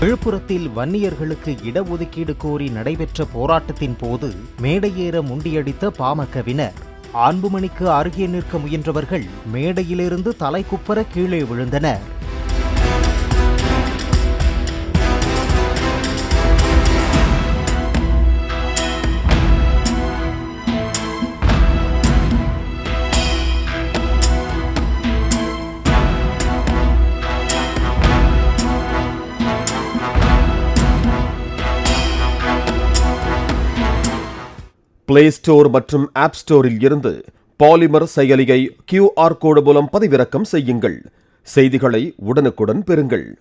விழுப்புரத்தில் வன்னியர்களுக்கு இடஒதுக்கீடு கோரி நடைபெற்ற போராட்டத்தின் போது மேடையேற முண்டியடித்த பாமகவினர். அன்புமணிக்கு அருகே நிற்க முயன்றவர்கள் மேடையிலிருந்து தலைக்குப்பர கீழே விழுந்தனர். பிளே ஸ்டோர் மற்றும் ஆப் ஸ்டோரில் இருந்து பாலிமர் செயலியை QR கோடு மூலம் பதிவிறக்கம் செய்யுங்கள். செய்திகளை உடனுக்குடன் பெறுங்கள்.